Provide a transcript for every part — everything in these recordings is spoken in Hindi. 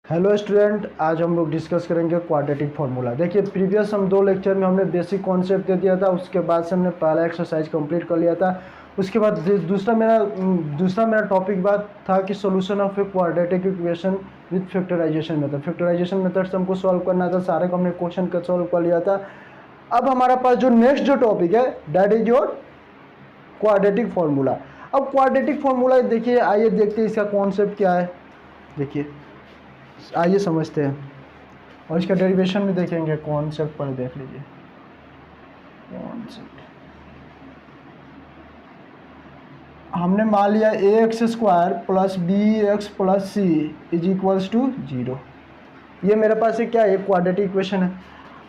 हेलो स्टूडेंट, आज हम लोग डिस्कस करेंगे क्वाड्रेटिक फार्मूला। देखिए, प्रीवियस हम 2 लेक्चर में हमने बेसिक कॉन्सेप्ट दे दिया था, उसके बाद से हमने पहला एक्सरसाइज कंप्लीट कर लिया था। उसके बाद दूसरा मेरा टॉपिक बात था कि solution of a quadratic equation with factorization method. Factorization method से हमको सॉल्व करना था, सारे को हमने क्वेश्चन का सॉल्व कर लिया था। अब हमारा पास जो नेक्स्ट जो टॉपिक है that is your quadratic formula. अब क्वाड्रेटिक फार्मूला देखिए, आइए देखते हैं इसका कॉन्सेप्ट क्या है। देखिए, आइए समझते हैं और इसका डेरिवेशन भी देखेंगे। कॉन्सेप्ट पर देख लीजिए। कॉन्सेप्ट हमने मान लिया A X square plus B x plus C is equals to 0। ये मेरे पास एक क्या है, क्वाड्रेटिक इक्वेशन है।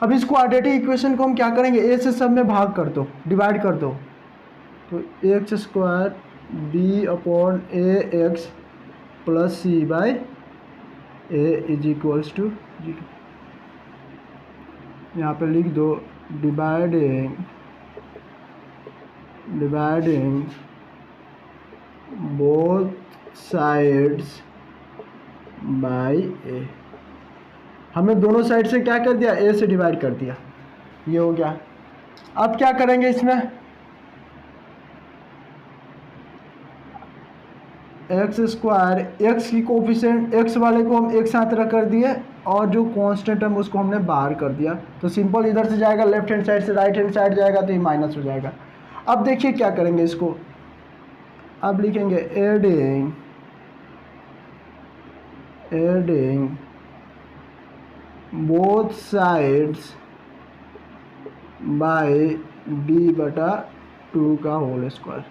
अब इस क्वाड्रेटिक इक्वेशन को हम क्या करेंगे, ए से सब में भाग कर दो, डिवाइड कर दो। तो x square b upon a x plus c by a is equals to 0। यहाँ पे लिख दो dividing both sides by a. हमने दोनों साइड से क्या कर दिया, ए से डिवाइड कर दिया। ये हो गया। अब क्या करेंगे इसमें, एक्स स्क्वायर, एक्स की कोफिशिएंट एक्स वाले को हम एक साथ रख कर दिए और जो कांस्टेंट है उसको हमने बाहर कर दिया। तो सिंपल इधर से जाएगा, लेफ्ट हैंड साइड से राइट हैंड साइड जाएगा तो ये माइनस हो जाएगा। अब देखिए क्या करेंगे इसको, अब लिखेंगे adding both sides by d/2 का whole square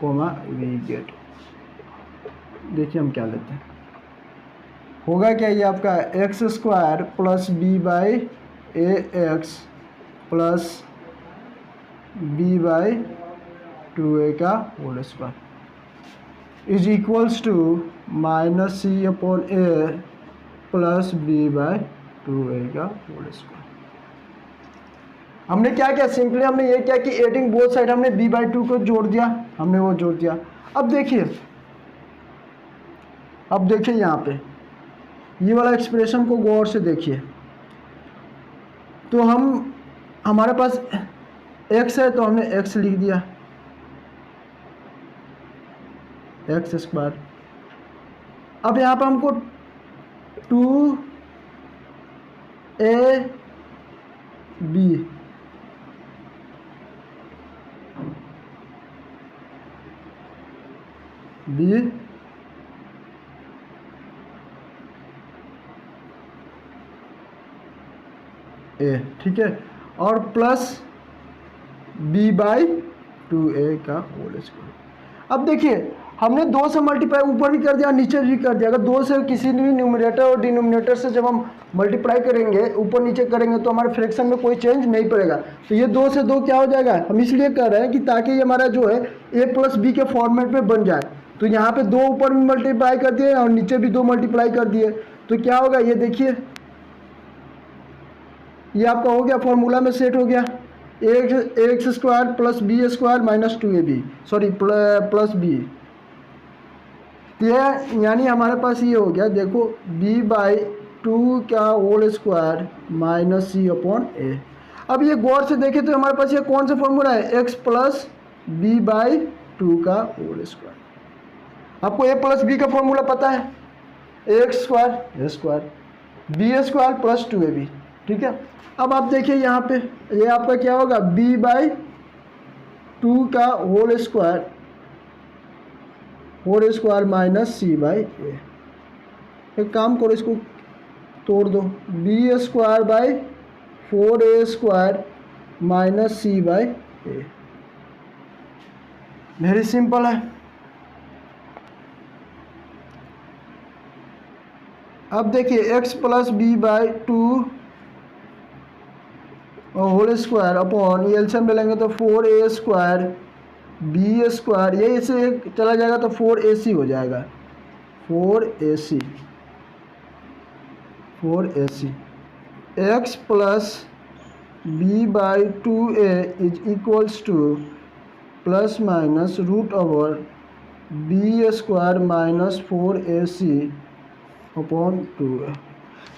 comma we get. देखिए हम क्या लेते हैं, होगा क्या, ये आपका x square plus b by a x plus b by 2a का whole square is equals to minus C upon a plus b by 2a का होल स्क्वायर। हमने क्या किया, सिंपली हमने ये क्या कि एडिंग बोथ साइड हमने b/2 को जोड़ दिया, हमने वो जोड़ दिया। अब देखिए यहाँ पे ये वाला एक्सप्रेशन को गौर से देखिए। तो हमारे पास x है तो हमने x लिख दिया, एक्स स्क्वायर। अब यहाँ पे हमको 2ab ए, ठीक है, और प्लस b/2a का होल स्क्वायर। अब देखिए हमने 2 से मल्टीप्लाई ऊपर भी कर दिया नीचे भी कर दिया। अगर 2 से किसी भी न्यूमरेटर और डिनोमिनेटर से जब हम मल्टीप्लाई करेंगे, ऊपर नीचे करेंगे, तो हमारे फ्रैक्शन में कोई चेंज नहीं पड़ेगा। तो ये 2 से 2 क्या हो जाएगा, हम इसलिए कर रहे हैं कि ताकि ये हमारा जो है a प्लस बी के फॉर्मेट में बन जाए। तो यहाँ पे 2 ऊपर भी मल्टीप्लाई कर दिए और नीचे भी 2 मल्टीप्लाई कर दिए। तो क्या होगा, ये देखिए ये आपका हो गया, फॉर्मूला में सेट हो गया। X square plus B square minus 2ab, sorry plus b. यानी हमारे पास ये हो गया, देखो b/2 का whole square minus C upon a. अब ये गौर से देखें तो हमारे पास ये कौन सा फॉर्मूला है, x प्लस b/2 का होल स्क्वायर। आपको a प्लस बी का फॉर्मूला पता है, X square A square B square plus 2ab, ठीक है। अब आप देखिए यहाँ पे ये आपका क्या होगा, b/2 का whole square minus C by A. एक काम करो, इसको तोड़ दो, b square by 4a square minus C by A. Very simple है। अब देखिए x प्लस b/2 और होल स्क्वायर अपॉन ये एलसीएम में लेंगे तो 4a स्क्वायर बी स्क्वायर, ये इसे एक चला जाएगा तो 4ac हो जाएगा, 4ac x plus b/2a is equals to plus minus root over b square minus 4ac upon 2a।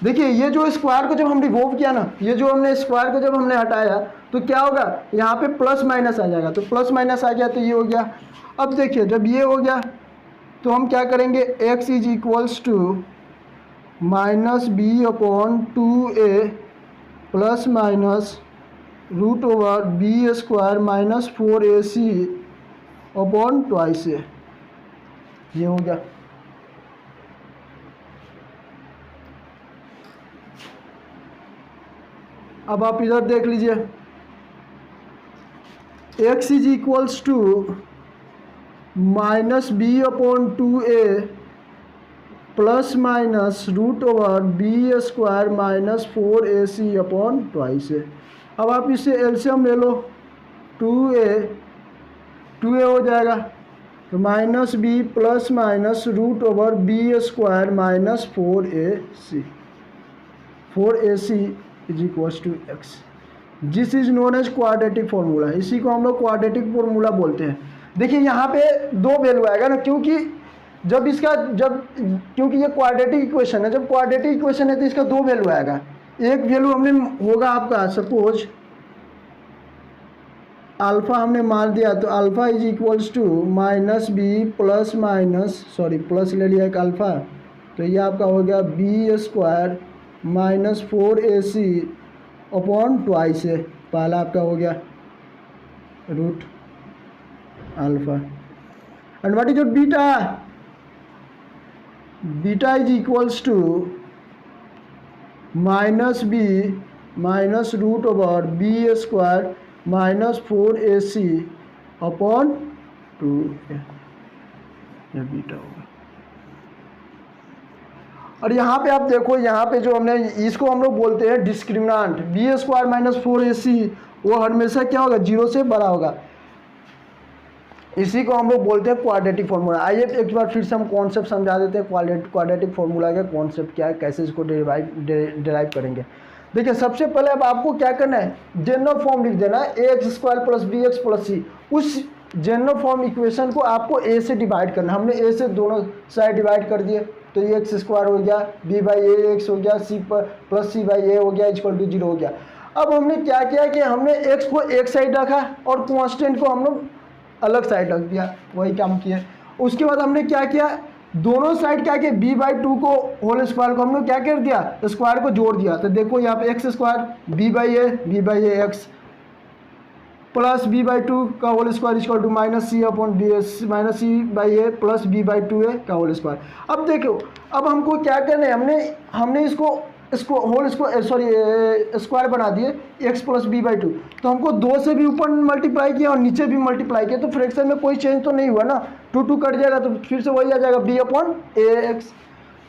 देखिए ये जो स्क्वायर को जब हम रिमूव किया ना, ये जो हमने स्क्वायर को जब हमने हटाया तो क्या होगा, यहाँ पे प्लस माइनस आ जाएगा, तो प्लस माइनस आ गया तो ये हो गया। अब देखिए जब ये हो गया तो हम क्या करेंगे, x is equals to minus b upon 2a plus minus root over b square minus 4ac upon twice a, ये हो गया। अब आप इधर देख लीजिए, x is equals to minus b upon 2a plus minus root over b square minus 4ac upon twice a। अब आप इससे एलसीएम ले लो, 2a हो जाएगा, तो minus b plus minus root over b square minus 4ac is equals to x. This is known as quadratic formula, इसी को हम लोग क्वाड्रेटिक फॉर्मूला बोलते हैं। देखिए यहाँ पे दो वैल्यू आएगा ना, क्योंकि क्योंकि ये क्वाड्रेटिक इक्वेशन है, जब क्वाड्रेटिक इक्वेशन है तो इसका दो वैल्यू आएगा। एक वैल्यू हमने होगा आपका, सपोज अल्फ़ा हमने मान दिया, तो alpha is equals to minus b plus minus, sorry plus ले लिया एक अल्फ़ा, तो ये आपका हो गया b square minus 4ac upon twice a, पहला आपका हो गया root alpha. And what is your beta, beta is equals to minus b minus root over b square minus 4ac upon 2a, ये बीटा होगा। और यहाँ पे आप देखो, यहाँ पे जो हमने इसको हम लोग बोलते हैं discriminant, B square minus 4ac, वो हमेशा क्या होगा, जीरो से बड़ा होगा, इसी को हम लोग बोलते हैं क्वाड्रेटिक फॉर्मूला। आइए एक बार फिर से हम कॉन्सेप्ट समझा देते हैं, क्वाड्रेटिक फॉर्मूला का कॉन्सेप्ट क्या है, कैसे इसको डिराइव करेंगे। देखिए सबसे पहले अब आपको क्या करना है, जनरल फॉर्म लिख देना है, A X square plus B x plus C. उस जनरल फॉर्म इक्वेशन को आपको ए से डिवाइड करना, हमने ए से दोनों साइड डिवाइड कर दिए, तो ए एक्स स्क्वायर हो गया, बी बाई ए एक्स हो गया, सी प्लस सी बाई ए हो गया, इक्वल टू 0 हो गया। अब हमने क्या किया कि हमने एक्स को एक साइड रखा और कांस्टेंट को हम लोग अलग साइड रख दिया, वही काम किया। उसके बाद हमने क्या किया, दोनों साइड क्या किया, b बाई 2 को होल स्क्वायर को हम लोग क्या कर दिया, स्क्वायर को जोड़ दिया, तो देखो यहाँ पे x square b by a x plus b by 2 का whole square equal to minus C upon b s minus C by a plus b by 2a का होल स्क्वायर। अब देखो, अब हमको क्या करना है, हमने इसको होल स्क्वायर बना दिए x प्लस बी बाई 2, तो हमको 2 से भी ऊपर मल्टीप्लाई किया और नीचे भी मल्टीप्लाई किया, तो फ्रैक्शन में कोई चेंज तो नहीं हुआ ना, 2 कट जाएगा तो फिर से वही आ जाएगा b अपॉन ए एक्स।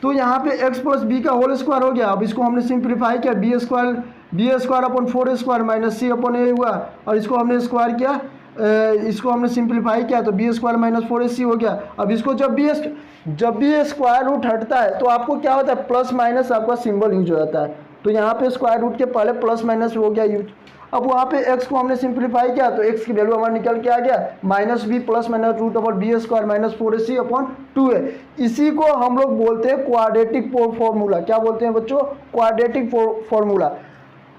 तो यहाँ पे x प्लस बी का होल स्क्वायर हो गया। अब इसको हमने सिंप्लीफाई किया, B square upon 4 square minus C upon A हुआ, और इसको हमने स्क्वायर किया, इसको हमने सिंप्लीफाई किया तो बी स्क्वायर माइनस 4ac हो गया। अब इसको जब भी स्क्वायर रूट हटता है तो आपको क्या होता है, प्लस माइनस आपका सिंबल यूज हो जाता है, तो यहाँ पे स्क्वायर रूट के पहले प्लस माइनस हो गया यूज। अब वहाँ पे x को हमने सिंप्लीफाई किया तो x की वैल्यू हमारा निकल के आ गया minus b plus minus root over b square minus 4ac upon 2a। इसी को हम लोग बोलते हैं क्वाड्रेटिक फॉर्मूला। क्या बोलते हैं बच्चों, क्वाड्रेटिक फॉर्मूला।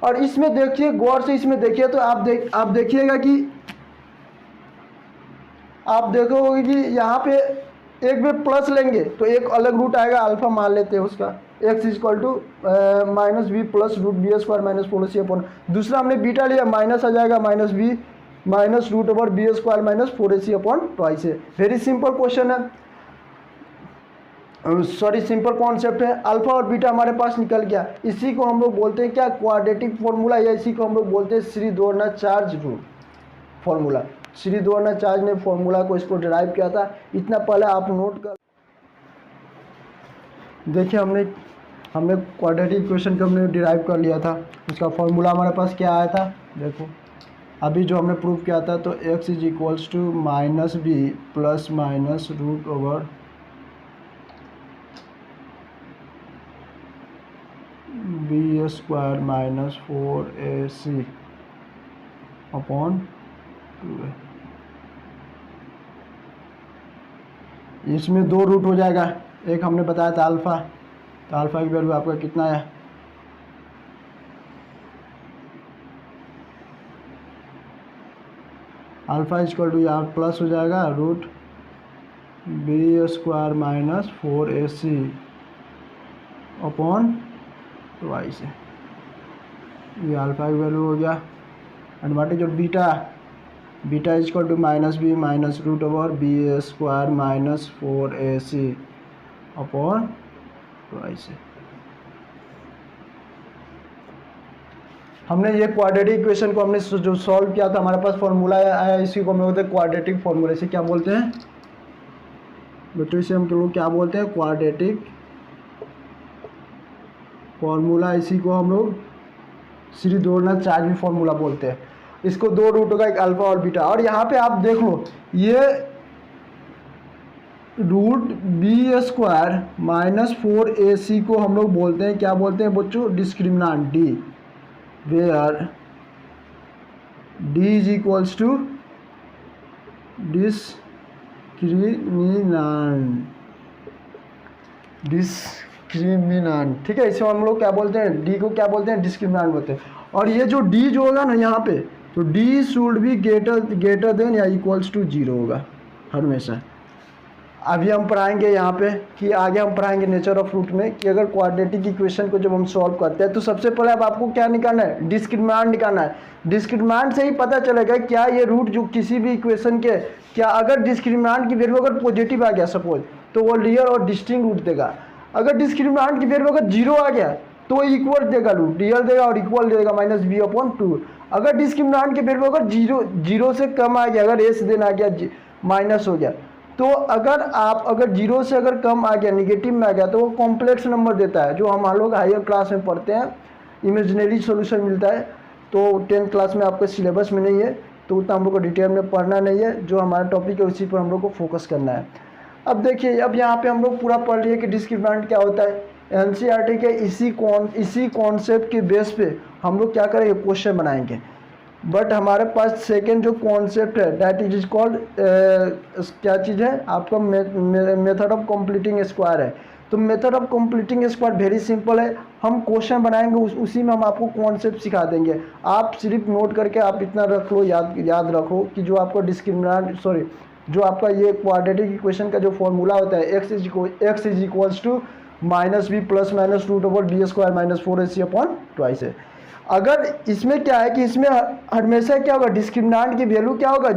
और इसमें देखिए गौर से, इसमें देखिए तो आप देखिएगा कि आप देखोगे कि यहाँ पे एक में प्लस लेंगे तो एक अलग रूट आएगा, अल्फा मान लेते हैं उसका, x equal to minus b plus root b square minus 4ac upon, दूसरा हमने बीटा लिया, माइनस आ जाएगा minus b minus root over b square minus 4ac upon twice है। वेरी सिंपल क्वेश्चन है, सॉरी सिंपल कॉन्सेप्ट है। अल्फा और बीटा हमारे पास निकल गया, इसी को हम लोग बोलते हैं क्या, क्वाड्रेटिक फॉर्मूला, या इसी को हम लोग बोलते हैं श्रीधरनाचार्य रूल फॉर्मूला। श्रीधरनाचार्य ने फॉर्मूला को इसको डिराइव किया था, इतना पहले आप नोट कर। देखिए हमने क्वाड्रेटिक इक्वेशन को हमने डिराइव कर लिया था, उसका फॉर्मूला हमारे पास क्या आया था, देखो अभी जो हमने प्रूव किया था, तो x is equals to minus b plus minus root over b square minus 4ac upon 2a। इसमें दो रूट हो जाएगा, एक हमने बताया था अल्फ़ा, तो अल्फ़ा की वैल्यू आपका कितना है, अल्फ़ा इक्वल टू यहाँ प्लस हो जाएगा root b square minus 4ac upon twice है, ये अल्फ़ा की वैल्यू हो गया। And what is beta, beta equal to minus b minus root over b square minus 4ac upon twice है। हमने ये क्वाड्रेटिक इक्वेशन को हमने जो सॉल्व किया था, हमारे पास फॉर्मूला आया, इसी को हम बोलते हैं क्वाड्रेटिक फॉर्मूला। इसे क्या बोलते हैं बेटो, इसे हम लोग क्या बोलते हैं, क्वाड्रेटिक फॉर्मूला। इसी को हम लोग श्री दोलना चार्ज भी फॉर्मूला बोलते हैं। इसको दो रूट होगा, एक अल्फा और बीटा। और यहाँ पे आप देख लो, ये root b square minus 4ac को हम लोग बोलते हैं, क्या बोलते हैं बच्चों, discriminant D, where D is equals to discriminant, ठीक है। इसे हम लोग क्या बोलते हैं, डी को क्या बोलते हैं, डिस्क्रिमिनेंट बोलते हैं। और ये जो डी जो होगा ना यहाँ पे, तो D should be greater than या इक्वल्स टू 0 होगा हमेशा। अभी हम पढ़ाएंगे यहाँ पे कि आगे हम पढ़ाएंगे नेचर ऑफ रूट में कि अगर क्वाड्रेटिक इक्वेशन को जब हम सॉल्व करते हैं तो सबसे पहले अब आपको क्या निकालना है, डिस्क्रिमिनेंट निकालना है। डिस्क्रिमिनेंट से ही पता चलेगा क्या ये रूट जो किसी भी इक्वेशन के, क्या अगर डिस्क्रिमिनेंट की वैल्यू अगर पॉजिटिव आ गया सपोज, तो वो रियल और डिस्टिंक्ट रूट देगा। अगर डिस्क्रिमिनेंट की वैल्यू अगर 0 आ गया तो इक्वल देगा रूट, रियल देगा और इक्वल देगा माइनस बी अपॉन 2। अगर डिस्क्रिमिनेंट की वैल्यू अगर 0 से कम आ गया, अगर ए से देना आ गया माइनस हो गया, तो अगर 0 से अगर कम आ गया, निगेटिव में आ गया, तो वो कॉम्प्लेक्स नंबर देता है, जो हम लोग हायर क्लास में पढ़ते हैं, इमेजिनरी सॉल्यूशन मिलता है। तो 10th क्लास में आपके सिलेबस में नहीं है, तो उतना हम लोग को डिटेल में पढ़ना नहीं है। जो हमारा टॉपिक है उसी पर हम लोग को फोकस करना है। अब देखिए, अब यहाँ पे हम लोग पूरा पढ़ लिए कि डिस्क्रिमिनेंट क्या होता है, एनसीईआरटी के इसी कॉन्सेप्ट के बेस पे हम लोग क्या करेंगे, क्वेश्चन बनाएंगे। बट हमारे पास सेकेंड जो कॉन्सेप्ट है दैट इज कॉल्ड क्या चीज़ है आपका, मेथड ऑफ कंप्लीटिंग स्क्वायर है। तो method of completing square very simple है, हम क्वेश्चन बनाएंगे, उसी में हम आपको कॉन्सेप्ट सिखा देंगे। आप सिर्फ नोट करके आप इतना रख लो, याद रखो कि जो आपका डिस्क्रिमिनेंट जो आपका ये क्वाड्रेटिक इक्वेशन का जो फॉर्मूला होता है, x is equals to minus b plus minus root over b square minus 4ac upon twice है। अगर इसमें क्या है कि इसमें हमेशा क्या होगा, डिस्क्रिमिनेंट की वैल्यू क्या होगा,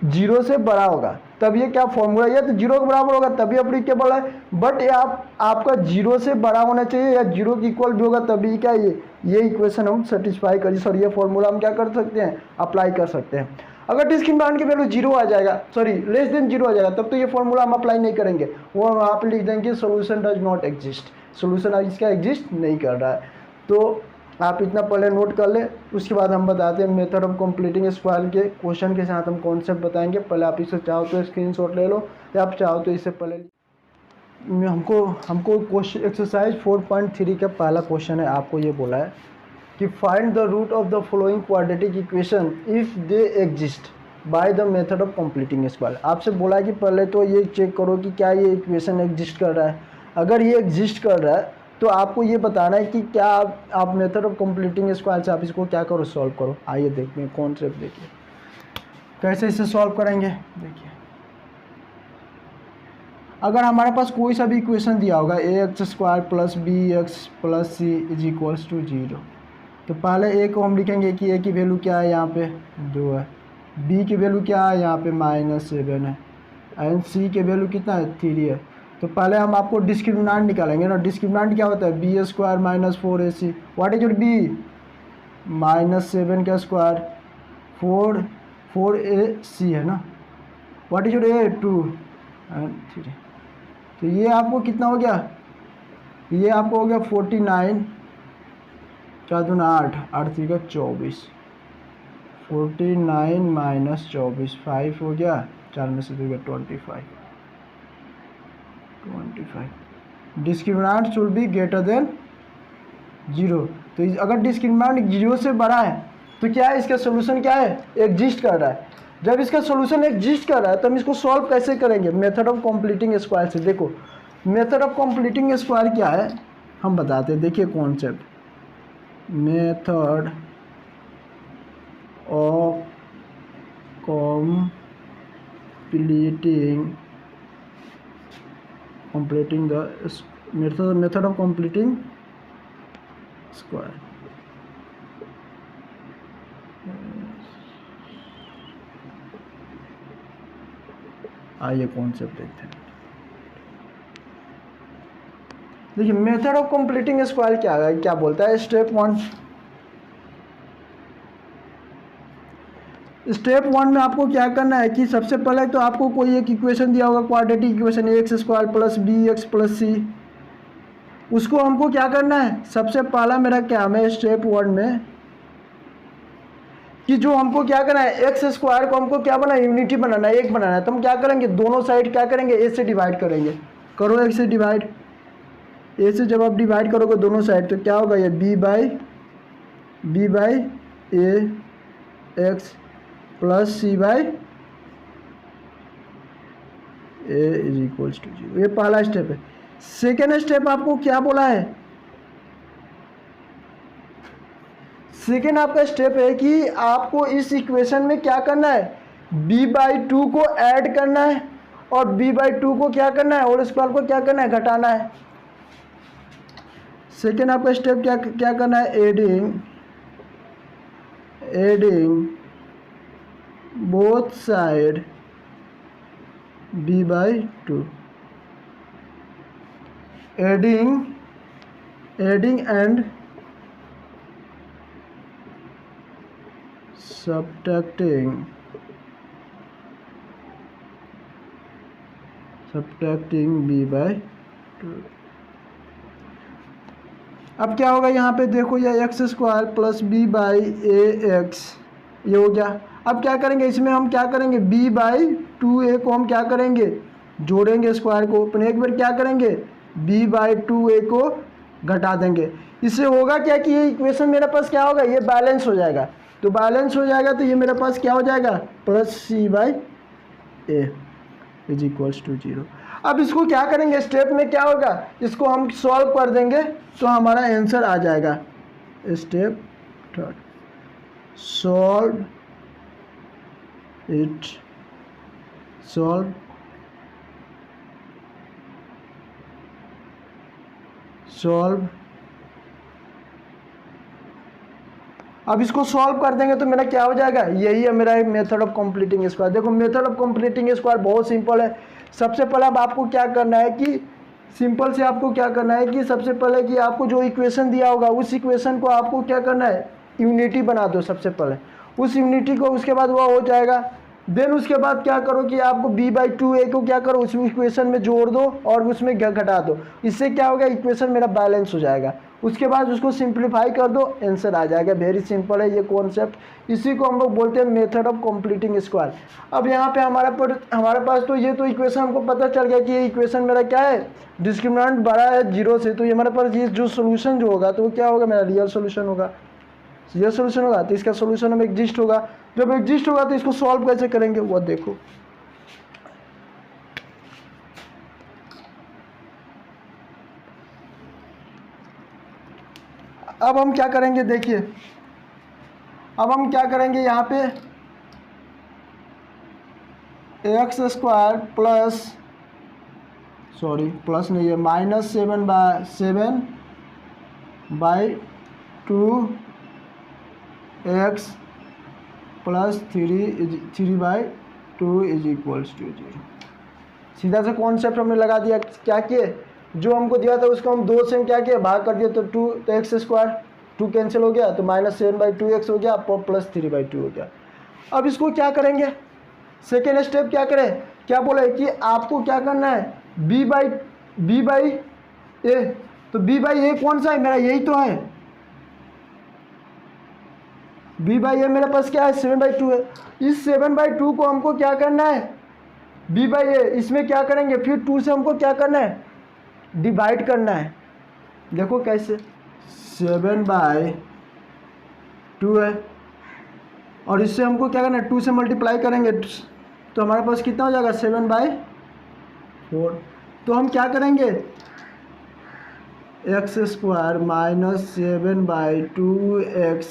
0 से बड़ा होगा, तब ये क्या फॉर्मूला, ये तो 0 के बराबर होगा तभी अप्लीकेबल है। बट ये आपका 0 से बड़ा होना चाहिए या 0 के इक्वल भी होगा तभी क्या ये इक्वेशन हम सेटिस्फाई कर, सॉरी ये फॉर्मूला हम क्या कर सकते हैं, अप्लाई कर सकते हैं। अगर डिस्क्रिमिनेंट की वैल्यू 0 आ जाएगा, सॉरी लेस देन 0 आ जाएगा, तब तो ये फॉर्मूला हम अप्लाई नहीं करेंगे, वो हम वहाँ पे लिख देंगे solution does not exist, solution इसका एग्जिस्ट नहीं कर रहा है। तो आप इतना पहले नोट कर ले, उसके बाद हम बताते हैं मेथड ऑफ कंप्लीटिंग स्क्वायर के क्वेश्चन के साथ हम कॉन्सेप्ट बताएंगे। पहले आप इसे चाहो तो स्क्रीनशॉट ले लो, या आप चाहो तो इससे पहले हमको क्वेश्चन एक्सरसाइज 4.3 का पहला क्वेश्चन है, आपको ये बोला है कि find the root of the following quadratic equation if they exist by the method of completing square. आपसे बोला है कि पहले तो ये चेक करो कि क्या ये इक्वेशन एग्जिस्ट कर रहा है। अगर ये एग्जिस्ट कर रहा है तो आपको ये बताना है कि क्या आप मेथड ऑफ कंप्लीटिंग स्क्वायर से आप इसको क्या करो, सॉल्व करो। आइए देखते हैं कॉन्सेप्ट, देखिए कैसे इसे सॉल्व करेंगे। देखिए, अगर हमारे पास कोई सा भी इक्वेशन दिया होगा ax square plus B x plus C is equals to 0, तो पहले a को हम लिखेंगे कि a की वैल्यू क्या है, यहाँ पे 2 है, b की वैल्यू क्या है, यहाँ पे -7 है, एंड c की वैल्यू कितना है, 3 है। तो पहले हम आपको डिस्क्रिमिनेंट निकालेंगे ना। डिस्क्रिमिनेंट क्या होता है, b square minus 4ac, what is your b, -7 का स्क्वायर 4ac है ना, what is your a 2 and 3। तो ये आपको कितना हो गया, ये आपको हो गया 49, 4 दूना 8, 8 3 का 24, 49 माइनस 24 5 हो गया, 4 में से 2 गया 25। Discriminant should be greater than 0। तो अगर डिस्क्रिमिनेंट 0 से बड़ा है तो क्या है, इसका सोल्यूशन क्या है, एग्जिस्ट कर रहा है। जब इसका सोल्यूशन एग्जिस्ट कर रहा है तो हम इसको सॉल्व कैसे करेंगे, मेथड ऑफ कंप्लीटिंग स्क्वायर से। देखो मेथड ऑफ कंप्लीटिंग स्क्वायर क्या है हम बताते हैं। देखिए concept, method of completing the method of completing square। आइए कॉन्सेप्ट देखते हैं। देखिए मेथड ऑफ कंप्लीटिंग स्क्वायर क्या है, क्या बोलता है। स्टेप वन में आपको क्या करना है कि सबसे पहले तो आपको कोई एक इक्वेशन दिया होगा, quadratic equation X square plus B x plus C. उसको हमको क्या करना है, सबसे पहला मेरा क्या है स्टेप वन में कि जो हमको क्या करना है एक्स स्क्वायर को हमको क्या बनाना है, यूनिटी बनाना है, एक बनाना है। तो हम क्या करेंगे, दोनों साइड क्या करेंगे, ए से डिवाइड करेंगे। करो एक से डिवाइड, ए से जब आप डिवाइड करोगे दोनों साइड तो क्या होगा, ये b by a x plus c by a is equals to 0। ये पहला स्टेप है। सेकेंड स्टेप आपको क्या बोला है, सेकेंड आपका स्टेप है कि आपको इस इक्वेशन में क्या करना है, b/2 को ऐड करना है और b/2 को क्या करना है, होल स्क्वायर को क्या करना है, घटाना है। सेकेंड आपका स्टेप क्या करना है, adding both side b/2, adding and subtracting b/2। अब क्या होगा यहाँ पे देखो, ये x square plus b by a x ये हो गया। अब क्या करेंगे, इसमें हम क्या करेंगे, b/2a को हम क्या करेंगे, जोड़ेंगे स्क्वायर को, अपने एक बार क्या करेंगे b/2a को घटा देंगे। इससे होगा क्या कि ये इक्वेशन मेरे पास क्या होगा, ये बैलेंस हो जाएगा। तो बैलेंस हो जाएगा तो ये मेरे पास क्या हो जाएगा, plus c/a is equals to 0। अब इसको क्या करेंगे, स्टेप में क्या होगा, इसको हम सॉल्व कर देंगे तो हमारा आंसर आ जाएगा। स्टेप थर्ड, सॉल्व अब इसको सॉल्व कर देंगे तो मेरा क्या हो जाएगा, यही है मेरा मेथड ऑफ कंप्लीटिंग स्क्वायर। देखो मेथड ऑफ कंप्लीटिंग स्क्वायर बहुत सिंपल है। सबसे पहले अब आपको क्या करना है कि सिंपल से आपको क्या करना है कि सबसे पहले कि आपको जो इक्वेशन दिया होगा उस इक्वेशन को आपको क्या करना है, यूनिटी बना दो सबसे पहले उस यूनिटी को, उसके बाद वह हो जाएगा। देन उसके बाद क्या करो कि आपको b/2a को क्या करो, उस इक्वेशन में जोड़ दो और उसमें घटा दो। इससे क्या होगा, इक्वेशन मेरा बैलेंस हो जाएगा। उसके बाद उसको सिंप्लीफाई कर दो, आंसर आ जाएगा। वेरी सिंपल है ये कॉन्सेप्ट। इसी को हम लोग बोलते हैं मेथड ऑफ कंप्लीटिंग स्क्वायर। अब यहाँ पे हमारे पास तो ये तो इक्वेशन हमको पता चल गया कि ये इक्वेशन मेरा क्या है, डिस्क्रिमिनेंट बड़ा है 0 से। तो ये हमारे पास ये जो सोल्यूशन जो होगा तो वो क्या होगा, मेरा रियल सोल्यूशन होगा। ये सोल्यूशन होगा तो इसका सोल्यूशन में एग्जिस्ट होगा। जब एग्जिस्ट होगा तो इसको सॉल्व कैसे करेंगे वो देखो। अब हम क्या करेंगे, देखिए अब हम क्या करेंगे, यहाँ पे एक्स स्क्वायर प्लस नहीं है -7/2 x plus 3/2 is equals to 0। सीधा से कॉन्सेप्ट हमने लगा दिया। क्या किए, जो हमको दिया था उसको हम 2 से क्या किया, भाग कर दिया तो 2, तो एक्स स्क्वायर 2 कैंसिल हो गया तो -7/2 एक्स हो गया प्लस 3/2 हो गया। अब इसको क्या करेंगे, सेकेंड स्टेप क्या करें, क्या बोले कि आपको क्या करना है, b/a। तो b/a कौन सा है, मेरा यही तो है। b/a मेरे पास क्या है, 7/2 है। इस 7/2 को हमको क्या करना है, b/a इसमें क्या करेंगे, फिर 2 से हमको क्या करना है, डिवाइड करना है। देखो कैसे, 7/2 है और इससे हमको क्या करना है, 2 से मल्टीप्लाई करेंगे तो हमारे पास कितना हो जाएगा, 7/4। तो हम क्या करेंगे, x square minus 7/2x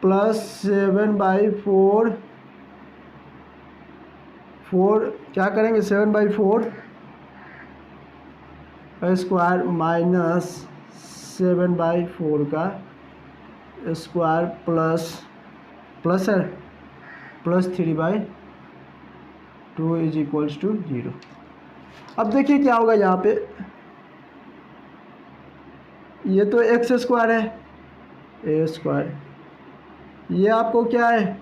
plus 7/4 क्या करेंगे 7/4 स्क्वायर माइनस 7/4 का स्क्वायर प्लस है प्लस 3/2 इज इक्वल्स टू 0। अब देखिए क्या होगा यहाँ पे, ये तो एक्स स्क्वायर है ए स्क्वायर, ये आपको क्या है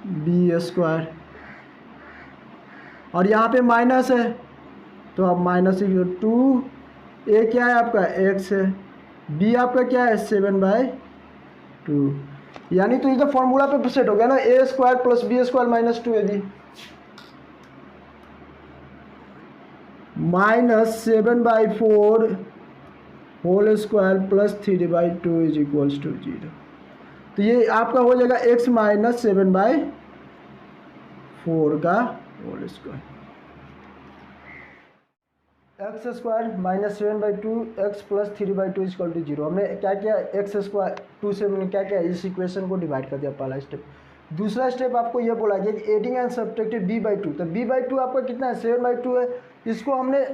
बी स्क्वायर, और यहाँ पे माइनस है तो अब माइनस 2, ए क्या है आपका एक्स है, बी आपका क्या है 7/2, यानी तो इधर फॉर्मूला पे सेट हो गया ना, A square plus B square minus 2 यदि minus 7/4 whole square plus 3/2 is equals to 0। तो ये आपका हो जाएगा x माइनस 7/4 का whole square, x square minus 7/2 x plus 3/2 is equal to 0। हमने क्या किया, एक्स स्क्वायर 2 से हमने क्या किया, इस इक्वेशन को डिवाइड कर दिया, पहला स्टेप। दूसरा स्टेप आपको ये बोला गया कि एडिंग एंड सब्ट्रैक्टिंग b/2, तो b/2 आपका कितना है 7/2 है, इसको हमने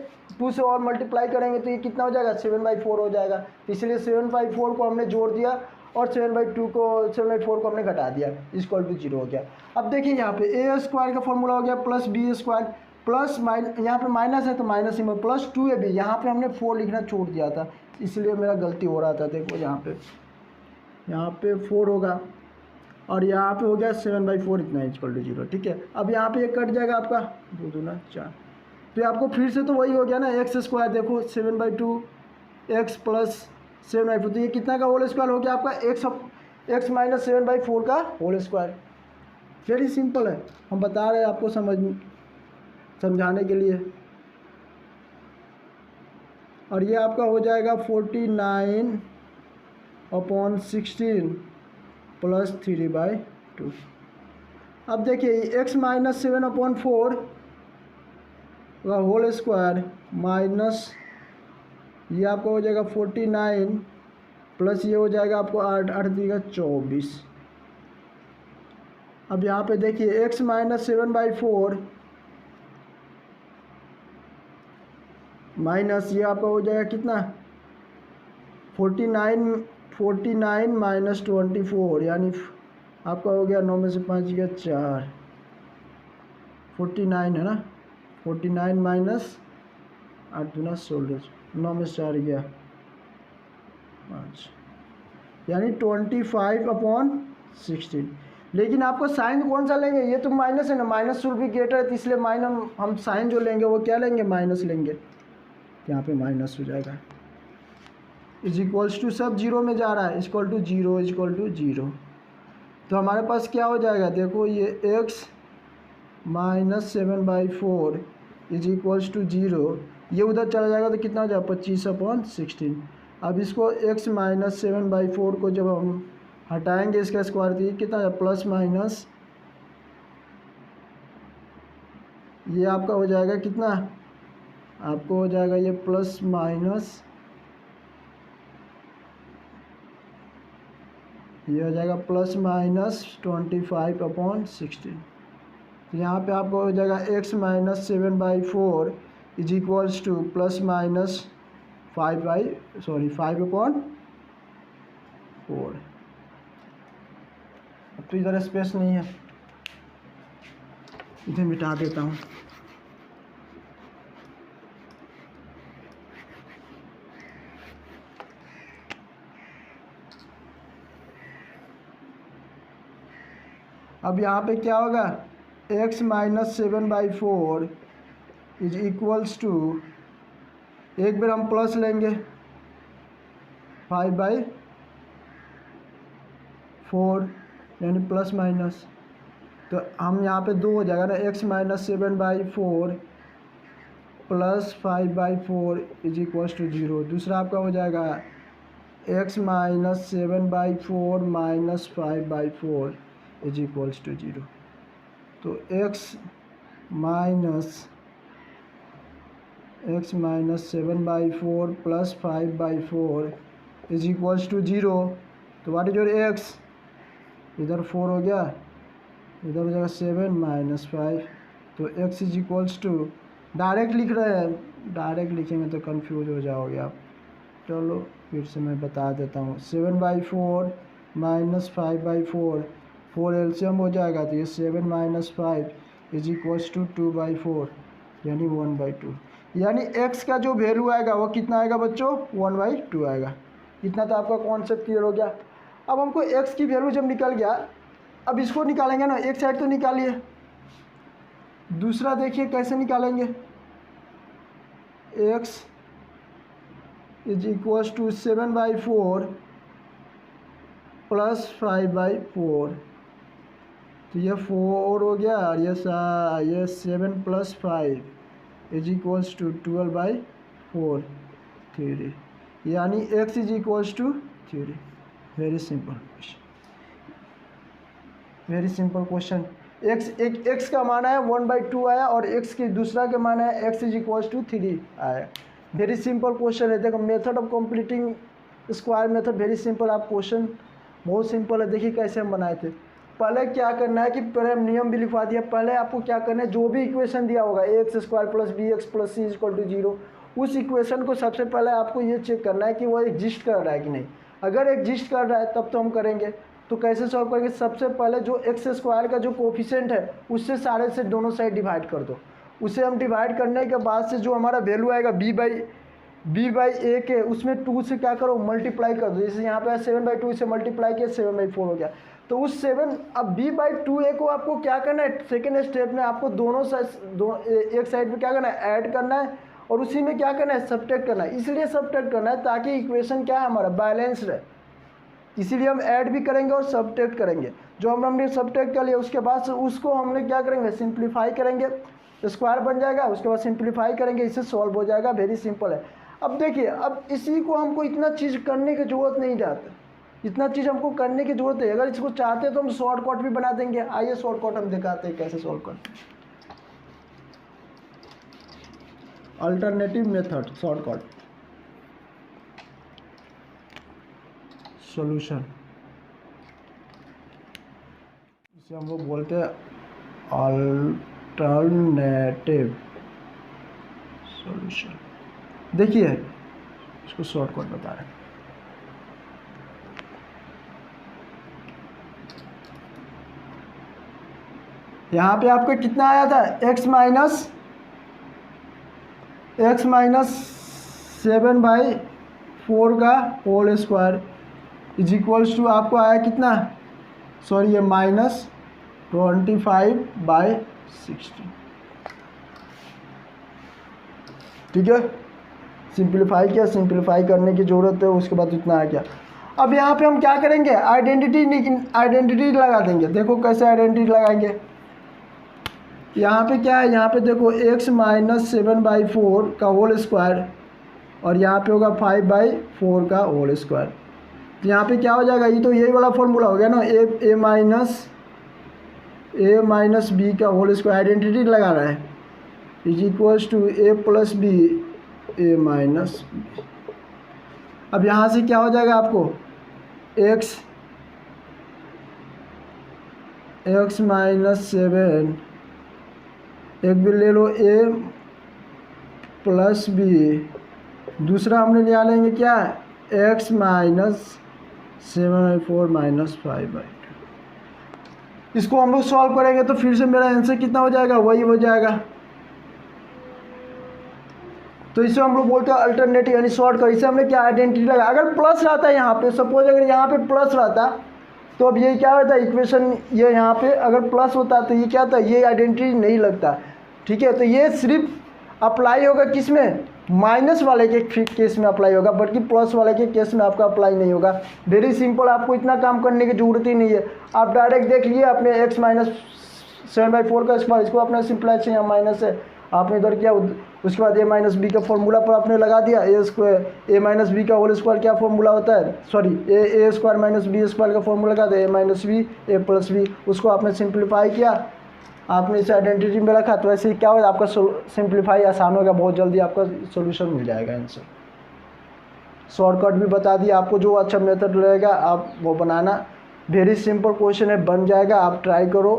2 से और मल्टीप्लाई करेंगे तो ये कितना हो जाएगा 7/4 हो जाएगा, इसलिए 7/4 को हमने जोड़ दिया और 7/4 को हमने घटा दिया, इक्वल टू 0 हो गया। अब देखिए यहाँ पे ए स्क्वायर का फॉर्मूला हो गया प्लस बी स्क्वायर प्लस यहाँ पे माइनस है तो माइनस में प्लस 2 है बी, यहाँ पे हमने 4 लिखना छोड़ दिया था इसलिए मेरा गलती हो रहा था। देखो यहाँ पे 4 होगा और यहाँ पे हो गया 7/4 इतना इक्वल टू 0, ठीक है। अब यहाँ पे ये कट जाएगा आपका 2 दूना 4, तो आपको फिर से तो वही हो गया ना एक्स स्क्वायर, देखो 7/2 एक्स प्लस 7/4, तो ये कितना का होल स्क्वायर हो गया आपका एक्स माइनस 7/4 का होल स्क्वायर। वेरी सिंपल है, हम बता रहे हैं आपको समझाने के लिए। और ये आपका हो जाएगा 49/16 प्लस 3/2। अब देखिए x माइनस 7/4 का होल स्क्वायर माइनस ये आपका हो जाएगा 49 प्लस ये हो जाएगा आपको 8×8=24। अब यहाँ पे देखिए x माइनस 7/4 माइनस ये आपका हो जाएगा कितना 49 माइनस 24, यानी आपका हो गया 9 में से 5 गया 4, 49 है ना, 49 माइनस 8×16, 9 में से 4 गया 5, यानी 25/16। लेकिन आपको साइन कौन सा लेंगे, ये तो माइनस है ना, माइनस शुड बी ग्रेटर है, तो इसलिए माइनस हम साइन जो लेंगे वो क्या लेंगे माइनस लेंगे, यहाँ पे माइनस हो जाएगा इज इक्वल्स टू सब 0 में जा रहा है, इक्वल टू 0 तो हमारे पास क्या हो जाएगा, देखो ये x minus 7/4 is equals to 0, ये उधर चला जाएगा तो कितना हो जाएगा 25/16। अब इसको x माइनस 7/4 को जब हम हटाएंगे इसका स्क्वायर तो ये कितना है प्लस माइनस, ये आपका हो जाएगा कितना, आपको हो जाएगा ये प्लस माइनस, ये हो जाएगा प्लस माइनस 25/16। तो यहाँ पे आपको हो जाएगा x minus 7/4 is equals to plus minus 5/4। अब तो इधर स्पेस नहीं है, इधर मिटा देता हूँ। अब यहाँ पे क्या होगा x minus 7/4 is equals to, एक बार हम प्लस लेंगे 5/4 यानी प्लस माइनस, तो हम यहाँ पे 2 हो जाएगा ना, x minus 7/4 plus 5/4 is equals to 0। दूसरा आपका हो जाएगा x minus 7/4 minus 5/4 is equals to 0। तो x minus x minus 7/4 plus 5/4 is equals to 0। तो व्हाट इज योर एक्स, इधर 4 हो गया, इधर हो जाएगा 7 माइनस 5, तो x is equals to, direct लिख रहे हैं, डायरेक्ट लिखेंगे तो कंफ्यूज हो जाओगे आप। चलो फिर से मैं बता देता हूँ, 7/4 माइनस 5/4, 4 एलसीएम हो जाएगा, तो ये 7 माइनस 5 इज इक्वल्स टू 2/4 यानी 1/2। यानी x का जो वैल्यू आएगा वो कितना आएगा बच्चों, 1/2 आएगा। इतना तो आपका कॉन्सेप्ट क्लियर हो गया। अब हमको x की वैल्यू जब निकल गया, अब इसको निकालेंगे ना, एक साइड तो निकालिए, दूसरा देखिए कैसे निकालेंगे। x is equals to 7/4 plus 5/4, तो ये 4 हो गया, और ये 7 प्लस 5 इज इक्वल्स टू 12/4 3, यानी x is equals to 3। Very simple question, very simple question. x का मान है 1/2 आया, और x के दूसरा के मान है x इज इक्वल्स टू 3 आया। वेरी सिंपल क्वेश्चन है। देखो method of completing square method very simple. आप क्वेश्चन बहुत सिंपल है, देखिए कैसे हम बनाए थे। पहले क्या करना है कि पहले हम नियम भी लिखवा दिया। पहले आपको क्या करना है, जो भी इक्वेशन दिया होगा ax² plus bx plus c equal to 0, उस इक्वेशन को सबसे पहले आपको ये चेक करना है कि वो एग्जिस्ट कर रहा है कि नहीं। अगर एग्जिस्ट कर रहा है तब तो हम करेंगे। तो कैसे सॉल्व करेंगे, सबसे पहले जो x² का जो कोफिशिएंट है उससे सारे से दोनों साइड डिवाइड कर दो। उसे हम डिवाइड करने के बाद से जो हमारा वैल्यू आएगा b/a के, उसमें 2 से क्या करो, मल्टीप्लाई कर दो। जैसे यहाँ पे 7/2 से मल्टीप्लाई किया, 7/4 हो गया। तो उस 7, अब b/2a को आपको क्या करना है, सेकेंड स्टेप में आपको दोनों साइड एक साइड में क्या करना है, ऐड करना है, और उसी में क्या करना है, सब्ट्रैक्ट करना है। इसलिए सब्ट्रैक्ट करना है ताकि इक्वेशन क्या है हमारा, बैलेंस्ड है। इसीलिए हम ऐड भी करेंगे और सब्ट्रैक्ट करेंगे। जो हमने सब्ट्रैक्ट कर लिया उसके बाद से उसको हमने क्या करेंगे, सिंप्लीफाई करेंगे, स्क्वायर बन जाएगा। उसके बाद सिंप्लीफाई करेंगे, इससे सॉल्व हो जाएगा। वेरी सिंपल है। अब देखिए, अब इसी को हमको इतना चीज़ करने की ज़रूरत नहीं जाती, इतना चीज़ हमको करने की ज़रूरत है। अगर इसको चाहते हैं तो हम शॉर्टकट भी बना देंगे। आइए शॉर्टकट हम दिखाते हैं कैसे सॉल्व करते हैं। अल्टरनेटिव मेथड शॉर्टकट सॉल्यूशन, इसे हम लोग बोलते हैं अल्टरनेटिव सॉल्यूशन। देखिए इसको शॉर्टकट बता रहे हैं। यहाँ पे आपका कितना आया था, x माइनस 7/4 का whole square is equals to आपको आया कितना, सॉरी ये -25/60। ठीक है, सिंप्लीफाई किया, सिंप्लीफाई करने की ज़रूरत है, उसके बाद इतना आ गया। अब यहाँ पे हम क्या करेंगे, आइडेंटिटी लगा देंगे। देखो कैसे आइडेंटिटी लगाएंगे। यहाँ पे क्या है, यहाँ पे देखो x माइनस 7/4 का होल स्क्वायर, और यहाँ पे होगा 5/4 का होल स्क्वायर। तो यहाँ पे क्या हो जाएगा, ये तो यही वाला फॉर्मूला हो गया ना, a माइनस बी का होल स्क्वायर। आइडेंटिटी लगा रहा है, is equals to a plus b a minus b. अब यहाँ से क्या हो जाएगा आपको, x माइनस 7, एक भी ले लो a प्लस बी, दूसरा हमने लिया लेंगे क्या, x माइनस 7/4 माइनस 5/2। इसको हम लोग सॉल्व करेंगे तो फिर से मेरा आंसर कितना हो जाएगा, वही हो जाएगा। तो इसे हम लोग बोलते हैं अल्टरनेटिव यानी शॉर्टकट। इसे हमने क्या आइडेंटिटी लगा। अगर प्लस रहता है यहाँ पे, सपोज अगर यहाँ पे प्लस रहता तो अब ये क्या होता है इक्वेशन, ये यहाँ पे अगर प्लस होता तो ये क्या होता, ये आइडेंटिटी नहीं लगता। ठीक है, तो ये सिर्फ अप्लाई होगा किस में, माइनस वाले के केस में अप्लाई होगा, बल्कि प्लस वाले के केस में आपका अप्लाई नहीं होगा। वेरी सिंपल, आपको इतना काम करने की जरूरत ही नहीं है। आप डायरेक्ट देख लिए अपने x माइनस 7/4 का स्क्वायर, इसको अपने सिंप्लाइज यहाँ माइनस है, आपने इधर किया, उसके बाद a माइनस बी का फॉर्मूला पर आपने लगा दिया। a माइनस बी का होल स्क्वायर क्या फॉर्मूला होता है, sorry a square minus b square का फॉर्मूला लगा दे, a minus b a plus b, उसको आपने सिंप्लीफाई किया, आपने इसे आइडेंटिटी में रखा तो ऐसे क्या होगा, आपका सिंप्लीफाई आसान होगा, बहुत जल्दी आपका सोल्यूशन मिल जाएगा आंसर। शॉर्टकट भी बता दिया आपको, जो अच्छा मेथड रहेगा आप वो बनाना। वेरी सिंपल क्वेश्चन है, बन जाएगा, आप ट्राई करो,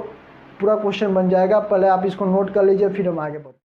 पूरा क्वेश्चन बन जाएगा। पहले आप इसको नोट कर लीजिए, फिर हम आगे बढ़ते हैं।